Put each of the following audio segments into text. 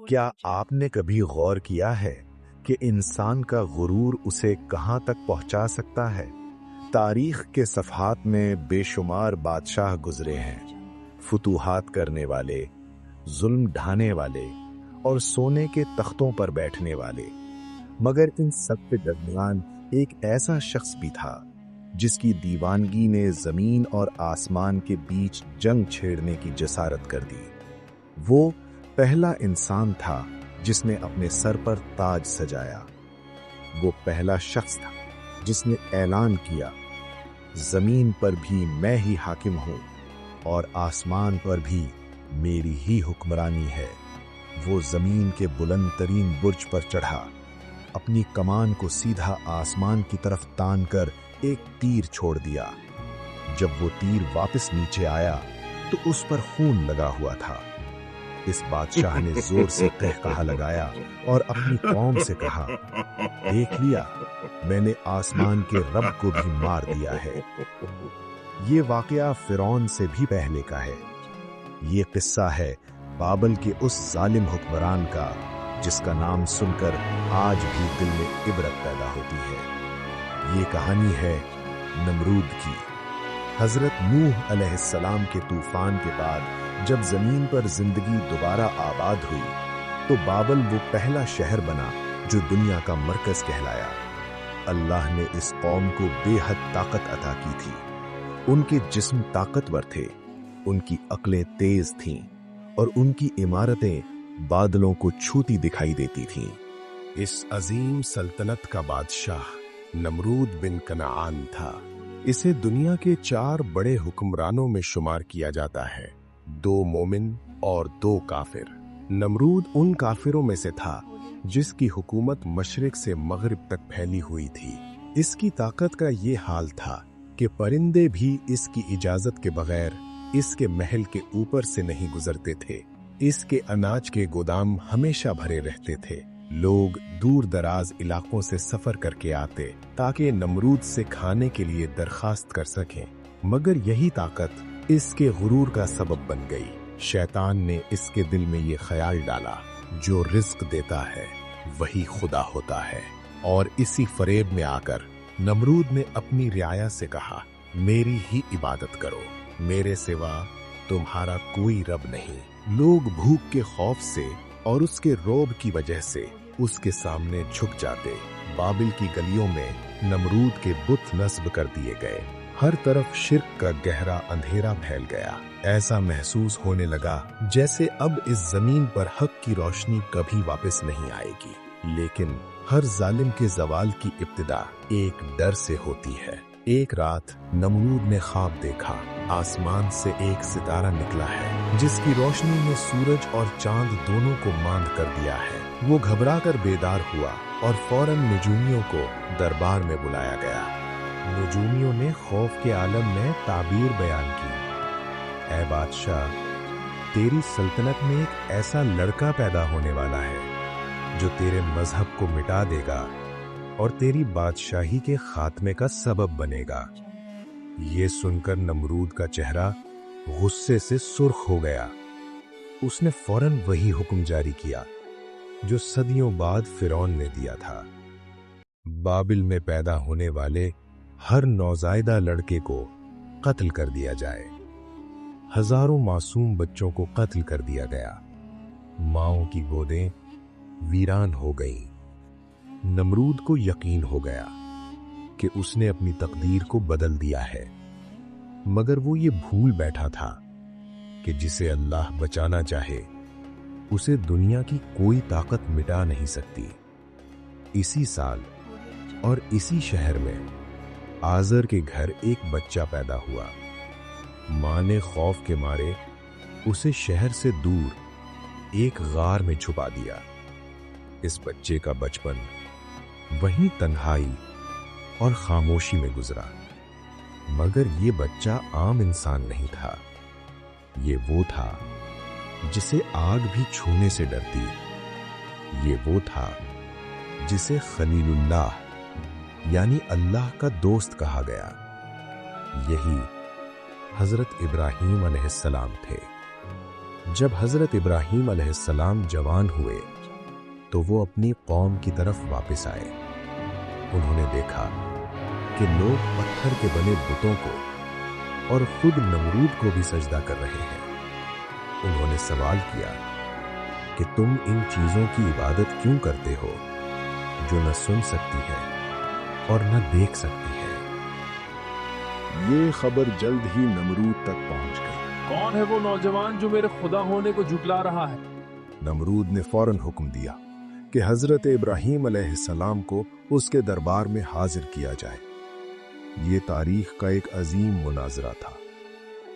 کیا آپ نے کبھی غور کیا ہے کہ انسان کا غرور اسے کہاں تک پہنچا سکتا ہے؟ تاریخ کے صفحات میں بے شمار بادشاہ گزرے ہیں، فتوحات کرنے والے، ظلم ڈھانے والے اور سونے کے تختوں پر بیٹھنے والے، مگر ان سب کے درمیان ایک ایسا شخص بھی تھا جس کی دیوانگی نے زمین اور آسمان کے بیچ جنگ چھیڑنے کی جسارت کر دی۔ وہ پہلا انسان تھا جس نے اپنے سر پر تاج سجایا۔ وہ پہلا شخص تھا جس نے اعلان کیا، زمین پر بھی میں ہی حاکم ہوں اور آسمان پر بھی میری ہی حکمرانی ہے۔ وہ زمین کے بلند ترین برج پر چڑھا، اپنی کمان کو سیدھا آسمان کی طرف تان کر ایک تیر چھوڑ دیا۔ جب وہ تیر واپس نیچے آیا تو اس پر خون لگا ہوا تھا۔ اس بادشاہ نے زور سے قہقہا لگایا اور اپنی قوم سے کہا، دیکھ لیا، میں نے آسمان کے رب کو بھی مار دیا ہے۔ یہ واقعہ فرعون سے بھی پہلے کا ہے۔ یہ قصہ ہے بابل کے اس ظالم حکمران کا جس کا نام سن کر آج بھی دل میں عبرت پیدا ہوتی ہے۔ یہ کہانی ہے نمرود کی۔ حضرت نوح علیہ السلام کے طوفان کے بعد جب زمین پر زندگی دوبارہ آباد ہوئی تو بابل وہ پہلا شہر بنا جو دنیا کا مرکز کہلایا۔ اللہ نے اس قوم کو بے حد طاقت عطا کی تھی۔ ان کے جسم طاقتور تھے، ان کی عقلیں تیز تھیں اور ان کی عمارتیں بادلوں کو چھوتی دکھائی دیتی تھیں۔ اس عظیم سلطنت کا بادشاہ نمرود بن کنعان تھا۔ اسے دنیا کے 4 بڑے حکمرانوں میں شمار کیا جاتا ہے، 2 مومن اور 2 کافر۔ نمرود ان کافروں میں سے تھا جس کی حکومت مشرق سے مغرب تک پھیلی ہوئی تھی۔ اس کی طاقت کا یہ حال تھا کہ پرندے بھی اس کی اجازت کے بغیر اس کے محل کے اوپر سے نہیں گزرتے تھے۔ اس کے اناج کے گودام ہمیشہ بھرے رہتے تھے۔ لوگ دور دراز علاقوں سے سفر کر کے آتے تاکہ نمرود سے کھانے کے لیے درخواست کر سکیں، مگر یہی طاقت اس کے غرور کا سبب بن گئی۔ شیطان نے اس کے دل میں یہ خیال ڈالا، جو رزق دیتا ہے وہی خدا ہوتا ہے، اور اسی فریب میں آ کر نمرود نے اپنی رعایا سے کہا، میری ہی عبادت کرو، میرے سوا تمہارا کوئی رب نہیں۔ لوگ بھوک کے خوف سے اور اس کے رعب کی وجہ سے اس کے سامنے جھک جاتے۔ بابل کی گلیوں میں نمرود کے بت نصب کر دیے گئے۔ ہر طرف شرک کا گہرا اندھیرا پھیل گیا۔ ایسا محسوس ہونے لگا جیسے اب اس زمین پر حق کی روشنی کبھی واپس نہیں آئے گی۔ لیکن ہر ظالم کے زوال کی ابتدا ایک ڈر سے ہوتی ہے۔ ایک رات نمرود نے خواب دیکھا، آسمان سے ایک ستارہ نکلا ہے جس کی روشنی نے سورج اور چاند دونوں کو ماند کر دیا ہے۔ وہ گھبرا کر بیدار ہوا اور فوراً نجومیوں کو دربار میں بلایا گیا۔ نجومیوں نے خوف کے عالم میں تعبیر بیان کی، اے بادشاہ، تیری سلطنت میں ایک ایسا لڑکا پیدا ہونے والا ہے جو تیرے مذہب کو مٹا دے گا اور تیری بادشاہی کے خاتمے کا سبب بنے گا۔ یہ سن کر نمرود کا چہرہ غصے سے سرخ ہو گیا۔ اس نے فوراً وہی حکم جاری کیا جو صدیوں بعد فرعون نے دیا تھا، بابل میں پیدا ہونے والے ہر نوزائیدہ لڑکے کو قتل کر دیا جائے۔ ہزاروں معصوم بچوں کو قتل کر دیا گیا۔ ماؤں کی گودیں ویران ہو گئیں۔ نمرود کو یقین ہو گیا کہ اس نے اپنی تقدیر کو بدل دیا ہے، مگر وہ یہ بھول بیٹھا تھا کہ جسے اللہ بچانا چاہے اسے دنیا کی کوئی طاقت مٹا نہیں سکتی۔ اسی سال اور اسی شہر میں آزر کے گھر ایک بچہ پیدا ہوا۔ ماں نے خوف کے مارے اسے شہر سے دور ایک غار میں چھپا دیا۔ اس بچے کا بچپن وہیں تنہائی اور خاموشی میں گزرا، مگر یہ بچہ عام انسان نہیں تھا۔ یہ وہ تھا جسے آگ بھی چھونے سے ڈرتی۔ یہ وہ تھا جسے خلیل اللہ یعنی اللہ کا دوست کہا گیا۔ یہی حضرت ابراہیم علیہ السلام تھے۔ जब हजरत इब्राहीम अलैहिस्सलाम जवान हुए तो वो अपनी कौम की तरफ वापस आए। उन्होंने देखा कि लोग पत्थर के बने बुतों को और खुद नमरूद को भी सजदा कर रहे हैं। उन्होंने सवाल किया कि तुम इन चीजों की इबादत क्यों करते हो जो न सुन सकती है और न देख सकती है। ये खबर जल्द ही नमरूद तक पहुंच गई। कौन है वो नौजवान जो मेरे खुदा होने को झुठला रहा है? नमरूद ने फौरन हुक्म दिया कि हजरत इब्राहीम अलैहिस्सलाम को उसके दरबार में हाजिर किया जाए। ये तारीख का एक अजीम मुनाजरा था।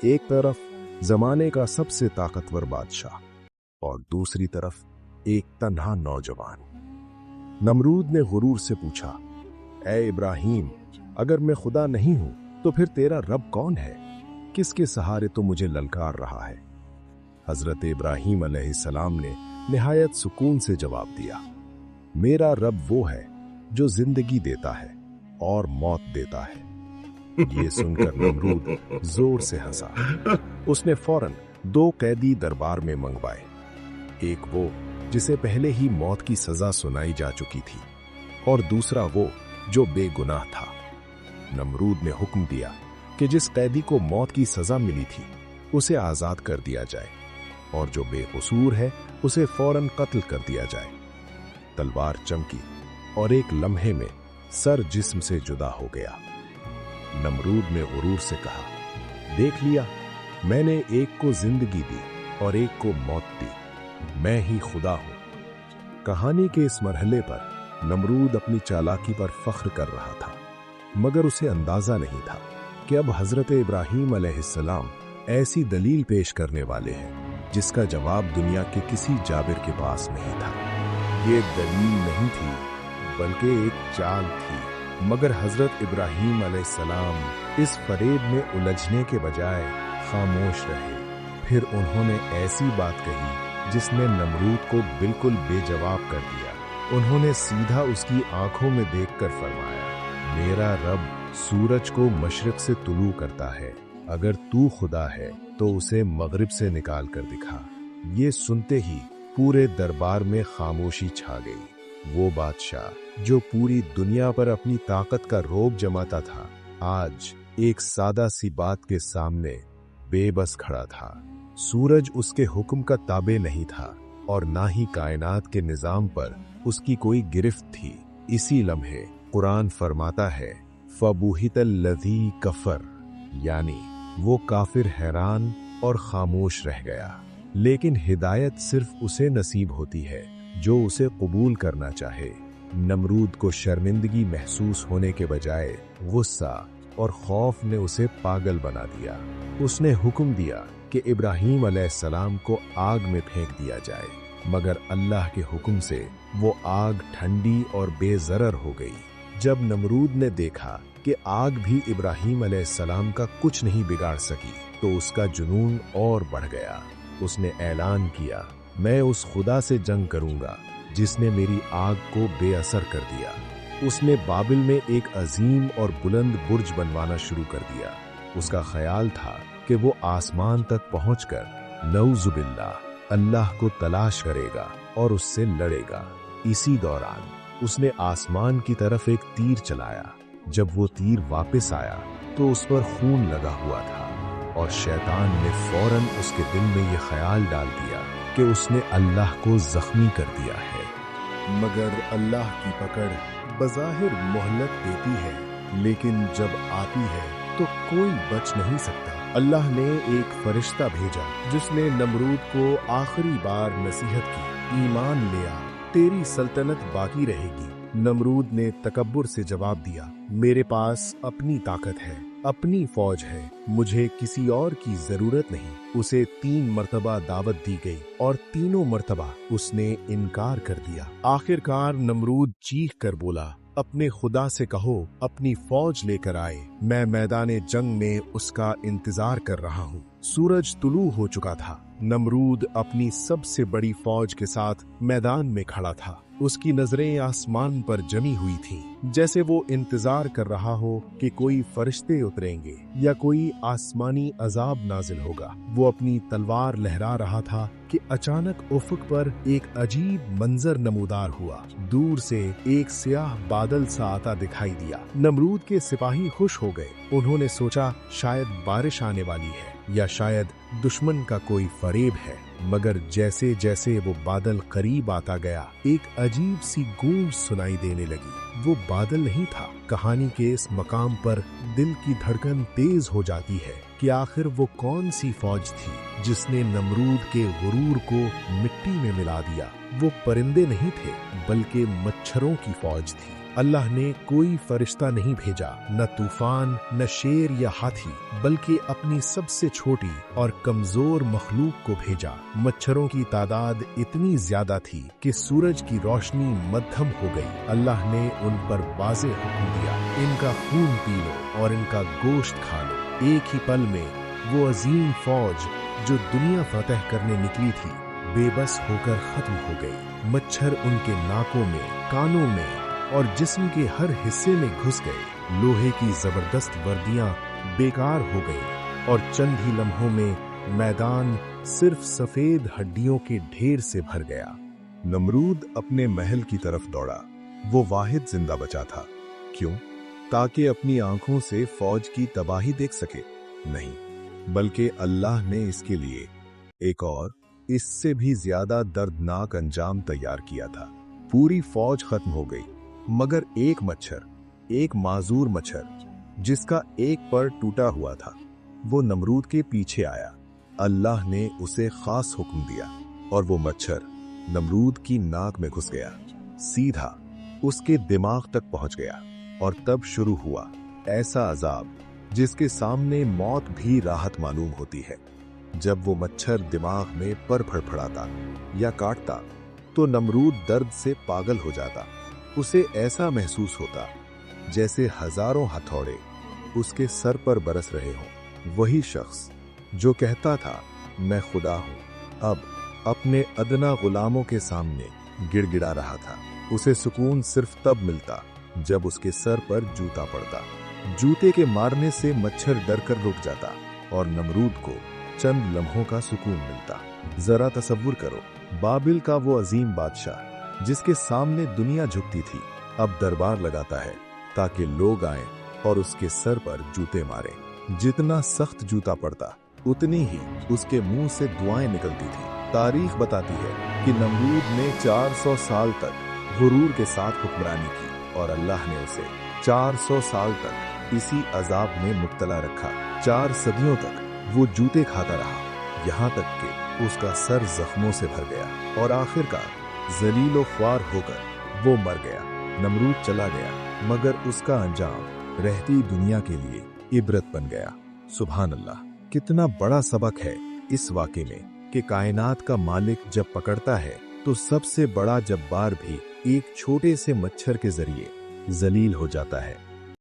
एक तरफ जमाने का सबसे ताकतवर बादशाह और दूसरी तरफ एक तन्हा नौजवान। नमरूद ने गुरूर से पूछा, ऐ इब्राहीम, अगर मैं खुदा नहीं हूं तो फिर तेरा रब कौन है? किसके सहारे तो मुझे ललकार रहा है? हजरत इब्राहीम अलैहिस्सलाम ने निहायत सुकून से जवाब दिया, मेरा रब वो है जो जिंदगी देता है और मौत देता है। ये सुनकर नमरूद जोर से हंसा। उसने फौरन 2 कैदी दरबार में मंगवाए। एक वो जिसे पहले ही मौत की सजा सुनाई जा चुकी थी और दूसरा वो जो बेगुनाह था। नमरूद ने हुक्म दिया कि जिस कैदी को मौत की सजा मिली थी उसे आजाद कर दिया जाए और जो बेकसूर है उसे फौरन कत्ल कर दिया जाए। तलवार चमकी और एक लम्हे में सर जिस्म से जुदा हो गया। नमरूद ने गुरूर से कहा, देख लिया, मैंने एक को जिंदगी दी और एक को मौत दी, मैं ही खुदा हूं। कहानी के इस मरहले पर नमरूद अपनी चालाकी पर फख्र कर रहा था, मगर उसे अंदाजा नहीं था कि अब हजरत इब्राहीम अलैहिस्सलाम ऐसी दलील पेश करने वाले हैं जिसका जवाब दुनिया के किसी जाबिर के पास नहीं था। ये दलील नहीं थी बल्कि एक चाल थी। मगर हजरत इब्राहीम अलैहिस्सलाम इस फरेब में उलझने के बजाय खामोश रहे। फिर उन्होंने ऐसी बात कही जिसने नमरूद को बिल्कुल बेजवाब कर दिया। उन्होंने सीधा उसकी आंखों में देखकर फरमाया, मेरा रब सूरज को मशरिक से तुलू करता है, अगर तू खुदा है तो उसे मगरिब से निकाल कर दिखा। ये सुनते ही पूरे दरबार में खामोशी छा गई। वो बादशाह जो पूरी दुनिया पर अपनी ताकत का रोब जमाता था, आज एक सादा सी बात के सामने बेबस खड़ा था। सूरज उसके हुक्म का ताबे नहीं था और ना ही कायनात के निजाम पर उसकी कोई गिरफ्त थी। इसी लम्हे कुरान फरमाता है, फबुहितल लज़ी कफर, यानी वो काफिर हैरान और खामोश रह गया। लेकिन हिदायत सिर्फ उसे नसीब होती है जो उसे कबूल करना चाहे। नमरूद को शर्मिंदगी महसूस होने के बजाय गुस्सा और खौफ ने उसे पागल बना दिया। उसने हुक्म दिया कि इब्राहीम अलैहिस्सलाम को आग में फेंक दिया जाए, मगर अल्लाह के हुक्म से वो आग ठंडी और बेजरर हो गई। जब नमरूद ने देखा कि आग भी इब्राहीम अलैहिस्सलाम का कुछ नहीं बिगाड़ सकी तो उसका जुनून और बढ़ गया। उसने ऐलान किया, मैं उस खुदा से जंग करूंगा जिसने मेरी आग को बेअसर कर दिया। उसने बाबिल में एक अजीम और बुलंद बुर्ज बनवाना शुरू कर दिया। उसका ख्याल था कि वो आसमान तक पहुंचकर नऊजुबिल्लाह अल्लाह को तलाश करेगा और उससे लड़ेगा। इसी दौरान उसने आसमान की तरफ एक तीर चलाया। जब वो तीर वापस आया तो उस पर खून लगा हुआ था और शैतान ने फौरन उसके दिल में ये ख्याल डाल दिया कि उसने अल्लाह को जख्मी कर दिया है। मगर अल्लाह की पकड़ बज़ाहिर मोहलत देती है, लेकिन जब आती है तो कोई बच नहीं सकता। अल्लाह ने एक फरिश्ता भेजा जिसने नमरूद को आखिरी बार नसीहत की, ईमान ले आ, तेरी सल्तनत बाकी रहेगी। नमरूद ने तकब्बुर से जवाब दिया, मेरे पास अपनी ताकत है, अपनी फौज है, मुझे किसी और की जरूरत नहीं। उसे 3 मर्तबा दावत दी गई और तीनों मर्तबा उसने इनकार कर दिया। आखिरकार नमरूद चीख कर बोला, अपने खुदा से कहो अपनी फौज लेकर आए, मैं मैदाने जंग में उसका इंतजार कर रहा हूँ। सूरज तुलू हो चुका था। नमरूद अपनी सबसे बड़ी फौज के साथ मैदान में खड़ा था। उसकी नजरें आसमान पर जमी हुई थीं, जैसे वो इंतजार कर रहा हो कि कोई फरिश्ते उतरेंगे या कोई आसमानी अजाब नाजिल होगा। वो अपनी तलवार लहरा रहा था कि अचानक उफक पर एक अजीब मंजर नमूदार हुआ। दूर से एक स्याह बादल सा आता दिखाई दिया। नमरूद के सिपाही खुश हो गए। उन्होंने सोचा शायद बारिश आने वाली है या शायद दुश्मन का कोई फरेब है। मगर जैसे जैसे वो बादल करीब आता गया, एक अजीब सी गूंज सुनाई देने लगी। वो बादल नहीं था। कहानी के इस मकाम पर दिल की धड़कन तेज हो जाती है कि आखिर वो कौन सी फौज थी जिसने नमरूद के गुरूर को मिट्टी में मिला दिया। वो परिंदे नहीं थे, बल्कि मच्छरों की फौज थी। अल्लाह ने कोई फरिश्ता नहीं भेजा, न तूफान, न शेर या हाथी, बल्कि अपनी सबसे छोटी और कमजोर मखलूक को भेजा। मच्छरों की तादाद इतनी ज्यादा थी कि सूरज की रोशनी मध्यम हो गई। अल्लाह ने उन पर वाज़ेह हुक्म दिया, इनका खून पी लो और इनका गोश्त खा लो। एक ही पल में वो अजीम फौज जो दुनिया फतह करने निकली थी, बेबस होकर खत्म हो गई। मच्छर उनके नाकों में, कानों में और जिस्म के हर हिस्से में घुस गए। लोहे की जबरदस्त वर्दियां बेकार हो गईं और चंद ही लम्हों में मैदान सिर्फ सफेद हड्डियों के ढेर से भर गया। नमरूद अपने महल की तरफ दौड़ा। वो वाहिद जिंदा बचा था। क्यों? ताकि अपनी आंखों से फौज की तबाही देख सके? नहीं, बल्कि अल्लाह ने इसके लिए एक और इससे भी ज्यादा दर्दनाक अंजाम तैयार किया था। पूरी फौज खत्म हो गई, मगर एक मच्छर, एक माजूर मच्छर जिसका एक पर टूटा हुआ था, वो नमरूद के पीछे आया। अल्लाह ने उसे खास हुक्म दिया और वो मच्छर नमरूद की नाक में घुस गया, सीधा उसके दिमाग तक पहुंच गया। और तब शुरू हुआ ऐसा अजाब जिसके सामने मौत भी राहत मालूम होती है। जब वो मच्छर दिमाग में पर फड़फड़ाता या काटता तो नमरूद दर्द से पागल हो जाता। उसे ऐसा महसूस होता जैसे हजारों हथौड़े उसके सर पर बरस रहे हों। वही शख्स जो कहता था मैं खुदा हूं, अब अपने अदना गुलामों के सामने गिड़गिड़ा रहा था। उसे सुकून सिर्फ तब मिलता जब उसके सर पर जूता पड़ता। जूते के मारने से मच्छर डरकर रुक जाता और नमरूद को चंद लम्हों का सुकून मिलता। जरा तसव्वुर करो, बाबिल का वो अजीम बादशाह जिसके सामने दुनिया झुकती थी, अब दरबार लगाता है ताकि लोग आएं और उसके सर पर जूते मारें। जितना सख्त जूता पड़ता, उतनी ही उसके मुंह से दुआएं निकलती थी। तारीख बताती है कि नमरूद ने 400 साल तक गुरूर के साथ हुक्मरानी की और अल्लाह ने उसे 400 साल तक इसी अजाब में मुब्तला रखा। 4 सदियों तक वो जूते खाता रहा, यहाँ तक कि उसका सर जख्मों से भर गया और आखिरकार जलीलो ख्वार होकर वो मर गया। नमरूद चला गया, मगर उसका अंजाम रहती दुनिया के लिए इबरत बन गया। सुभान अल्लाह, कितना बड़ा सबक है इस वाक़े में कि कायनात का मालिक जब पकड़ता है तो सबसे बड़ा जब्बार भी एक छोटे से मच्छर के जरिए जलील हो जाता है।